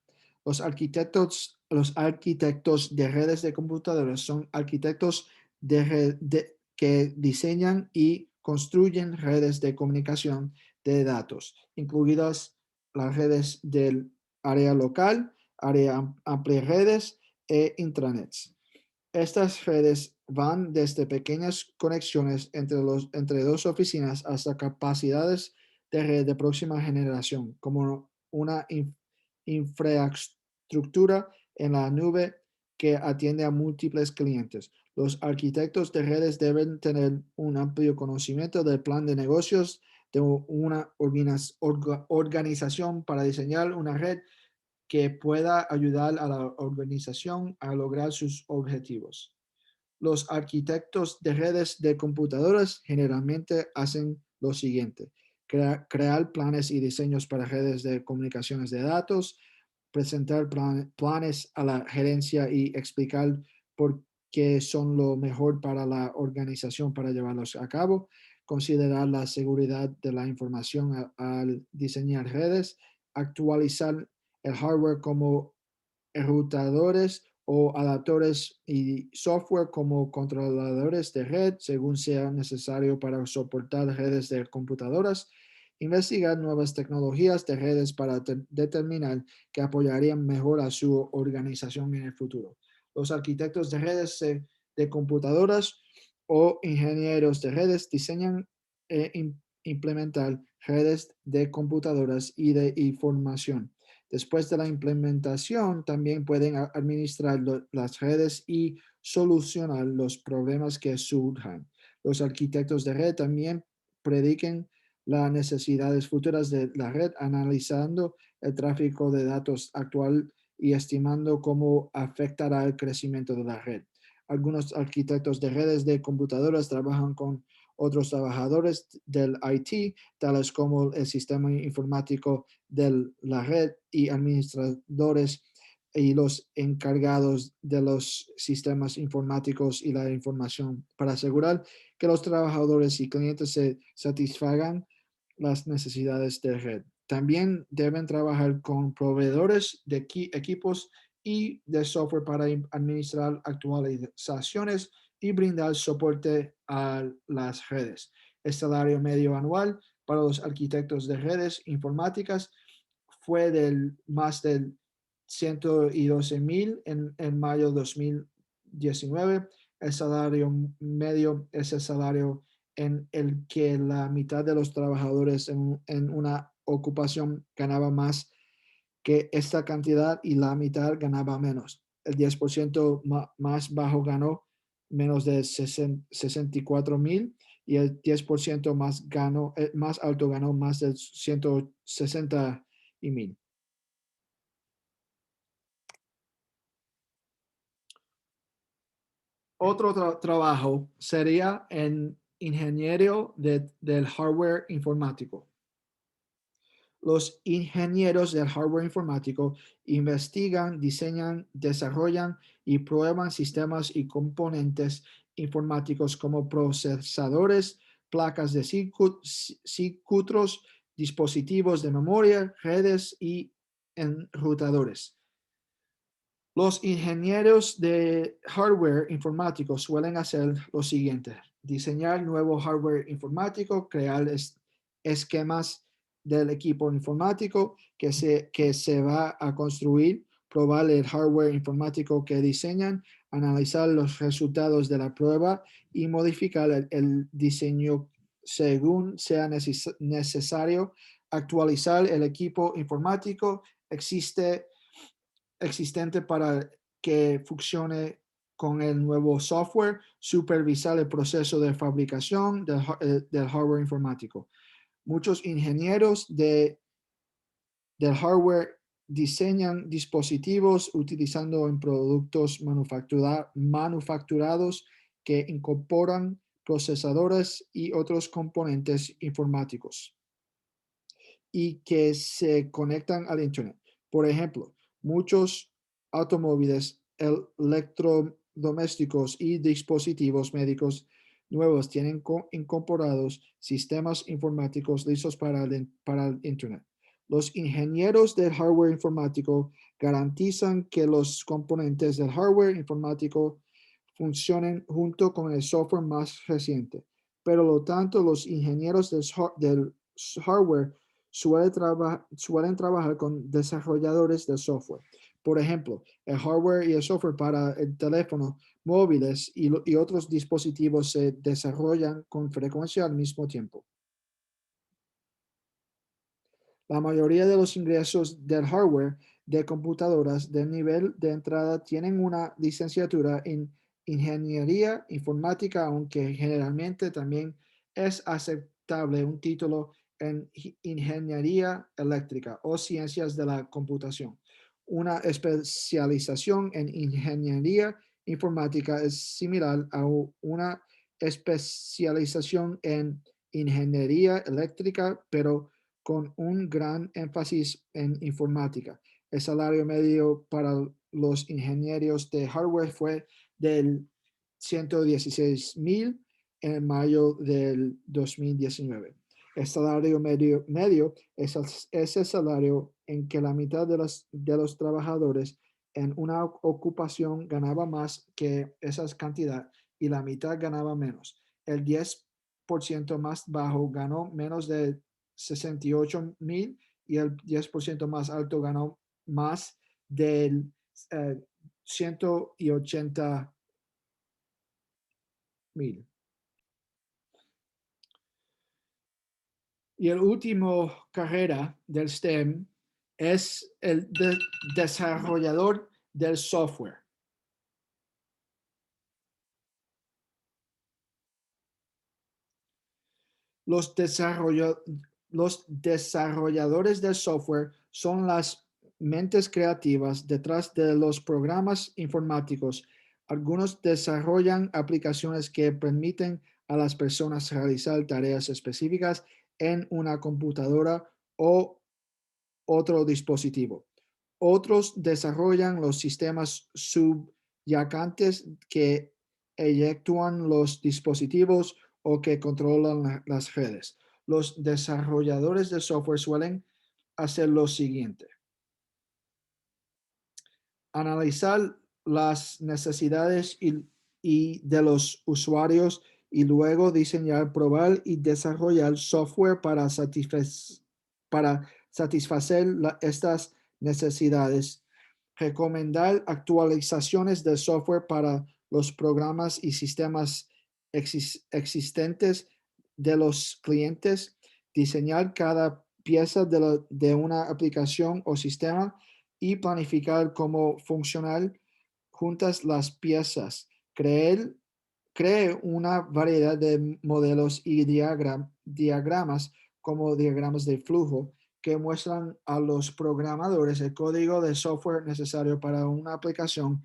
Los arquitectos de redes de computadoras son arquitectos que diseñan y construyen redes de comunicación de datos, incluidas las redes del área local, área amplia redes e intranets. Estas redes van desde pequeñas conexiones entre dos oficinas hasta capacidades de red de próxima generación, como una infraestructura en la nube que atiende a múltiples clientes. Los arquitectos de redes deben tener un amplio conocimiento del plan de negocios de una organización para diseñar una red que pueda ayudar a la organización a lograr sus objetivos. Los arquitectos de redes de computadoras generalmente hacen lo siguiente: crear planes y diseños para redes de comunicaciones de datos, presentar planes a la gerencia y explicar por qué son lo mejor para la organización para llevarlos a cabo, considerar la seguridad de la información al diseñar redes, actualizar el hardware como enrutadores o adaptadores y software como controladores de red según sea necesario para soportar redes de computadoras, investigar nuevas tecnologías de redes para determinar que apoyarían mejor a su organización en el futuro. Los arquitectos de redes de computadoras o ingenieros de redes diseñan e implementar redes de computadoras y de información. Después de la implementación, también pueden administrar las redes y solucionar los problemas que surjan. Los arquitectos de red también prediquen las necesidades futuras de la red, analizando el tráfico de datos actual y estimando cómo afectará el crecimiento de la red. Algunos arquitectos de redes de computadoras trabajan con otros trabajadores del IT, tales como el sistema informático de la red y administradores y los encargados de los sistemas informáticos y la información para asegurar que los trabajadores y clientes se satisfagan las necesidades de red. También deben trabajar con proveedores de equipos y de software para administrar actualizaciones y brindar soporte a las redes. El salario medio anual para los arquitectos de redes informáticas fue del más del 112,000 en mayo de 2019. El salario medio es el salario en el que la mitad de los trabajadores en una ocupación ganaba más que esta cantidad y la mitad ganaba menos. El 10% más bajo ganó menos de 64,000 y el 10% más alto ganó más de 160,000. Otro trabajo sería en ingeniero del hardware informático. Los ingenieros del hardware informático investigan, diseñan, desarrollan y prueban sistemas y componentes informáticos como procesadores, placas de circuitos, dispositivos de memoria, redes y enrutadores. Los ingenieros de hardware informático suelen hacer lo siguiente: diseñar nuevo hardware informático, crear esquemas del equipo informático que se va a construir, probar el hardware informático que diseñan, analizar los resultados de la prueba y modificar el diseño según sea necesario, actualizar el equipo informático existente para que funcione con el nuevo software, supervisar el proceso de fabricación del hardware informático. Muchos ingenieros del hardware diseñan dispositivos utilizando en productos manufacturados que incorporan procesadores y otros componentes informáticos y que se conectan al Internet. Por ejemplo, muchos automóviles, electrodomésticos y dispositivos médicos nuevos tienen incorporados sistemas informáticos listos para el Internet. Los ingenieros del hardware informático garantizan que los componentes del hardware informático funcionen junto con el software más reciente. Pero lo tanto, los ingenieros del hardware suelen trabajar con desarrolladores de software. Por ejemplo, el hardware y el software para el teléfono móviles y otros dispositivos se desarrollan con frecuencia al mismo tiempo. La mayoría de los ingresos del hardware de computadoras de nivel de entrada tienen una licenciatura en ingeniería informática, aunque generalmente también es aceptable un título en ingeniería eléctrica o ciencias de la computación. Una especialización en ingeniería informática es similar a una especialización en ingeniería eléctrica, pero con un gran énfasis en informática. El salario medio para los ingenieros de hardware fue del 116,000 en mayo del 2019. El salario medio es el salario en que la mitad de los trabajadores en una ocupación ganaba más que esa cantidad y la mitad ganaba menos. El 10% más bajo ganó menos de 68,000 y el 10% más alto ganó más del 180,000. Y el último carrera del STEM es el desarrollador del software. Los, los desarrolladores del software son las mentes creativas detrás de los programas informáticos. Algunos desarrollan aplicaciones que permiten a las personas realizar tareas específicas en una computadora o otro dispositivo. Otros desarrollan los sistemas subyacantes que eyectúan los dispositivos o que controlan las redes. Los desarrolladores de software suelen hacer lo siguiente: analizar las necesidades y de los usuarios y luego diseñar, probar y desarrollar software para satisfacer estas necesidades. Recomendar actualizaciones de software para los programas y sistemas existentes de los clientes. Diseñar cada pieza de una aplicación o sistema y planificar cómo funcionar juntas las piezas. Cree una variedad de modelos y diagramas como diagramas de flujo que muestran a los programadores el código de software necesario para una aplicación.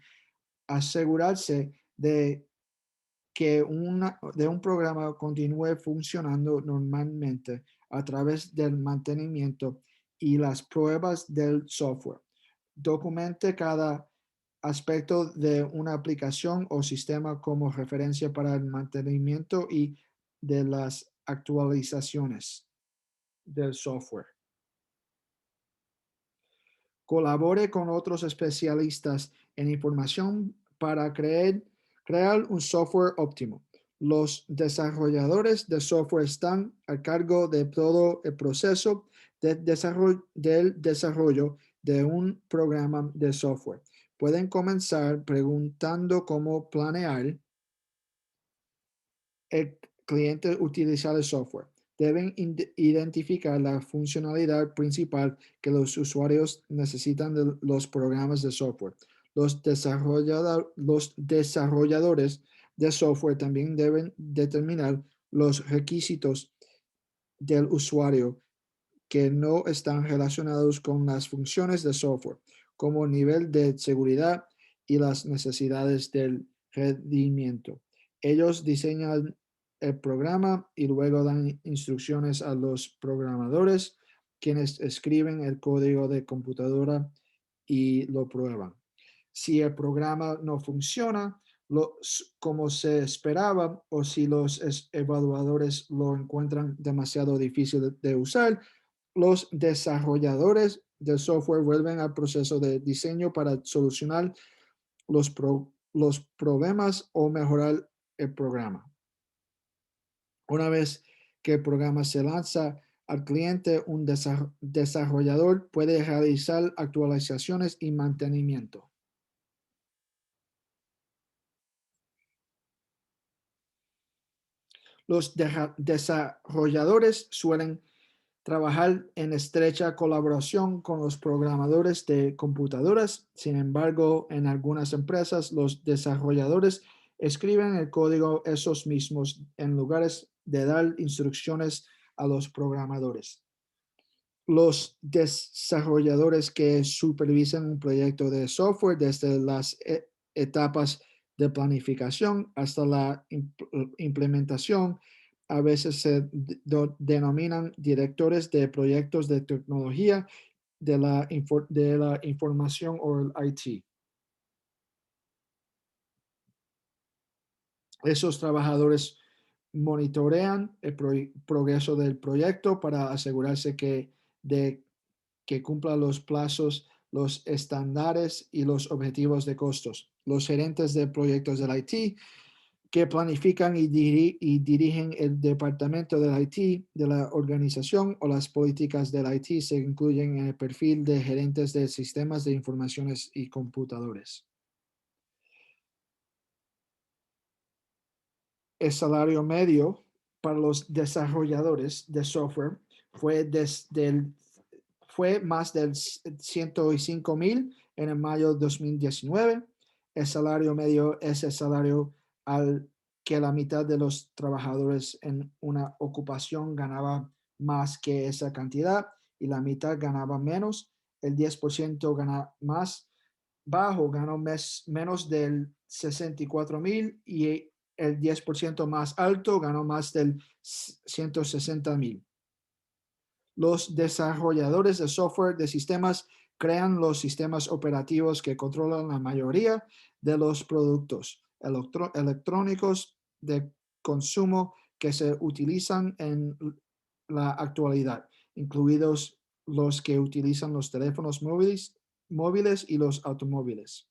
Asegurarse de un programa continúe funcionando normalmente a través del mantenimiento y las pruebas del software. Documente cada aspecto de una aplicación o sistema como referencia para el mantenimiento y de las actualizaciones del software. Colabore con otros especialistas en información para crear un software óptimo. Los desarrolladores de software están a cargo de todo el proceso del desarrollo de un programa de software. Pueden comenzar preguntando cómo planear el cliente utilizar el software. Deben identificar la funcionalidad principal que los usuarios necesitan de los programas de software. Los desarrolladores de software también deben determinar los requisitos del usuario que no están relacionados con las funciones de software, como nivel de seguridad y las necesidades del rendimiento. Ellos diseñan el programa y luego dan instrucciones a los programadores, quienes escriben el código de computadora y lo prueban. Si el programa no funciona como se esperaba o si los evaluadores lo encuentran demasiado difícil de usar, los desarrolladores del software vuelven al proceso de diseño para solucionar los problemas o mejorar el programa. Una vez que el programa se lanza al cliente, un desarrollador puede realizar actualizaciones y mantenimiento. Los desarrolladores suelen trabajar en estrecha colaboración con los programadores de computadoras. Sin embargo, en algunas empresas, los desarrolladores escriben el código esos mismos en lugares de dar instrucciones a los programadores. Los desarrolladores que supervisan un proyecto de software desde las etapas de planificación hasta la implementación a veces se denominan directores de proyectos de tecnología de la información o el IT. Esos trabajadores monitorean el progreso del proyecto para asegurarse de que cumpla los plazos, los estándares y los objetivos de costos. Los gerentes de proyectos del IT que planifican y dirigen el departamento del IT de la organización o las políticas del IT se incluyen en el perfil de gerentes de sistemas de informaciones y computadores. El salario medio para los desarrolladores de software fue, fue más del 105,000 en el mayo de 2019. El salario medio es el salario al que la mitad de los trabajadores en una ocupación ganaba más que esa cantidad y la mitad ganaba menos. El 10% gana más bajo ganó menos del 64,000 y el 10% más alto ganó más del 160,000. Los desarrolladores de software de sistemas crean los sistemas operativos que controlan la mayoría de los productos electrónicos de consumo que se utilizan en la actualidad, incluidos los que utilizan los teléfonos móviles y los automóviles.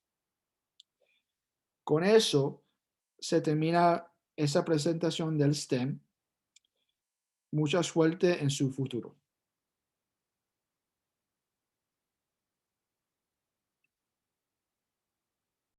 Con eso se termina esa presentación del STEM. Mucha suerte en su futuro.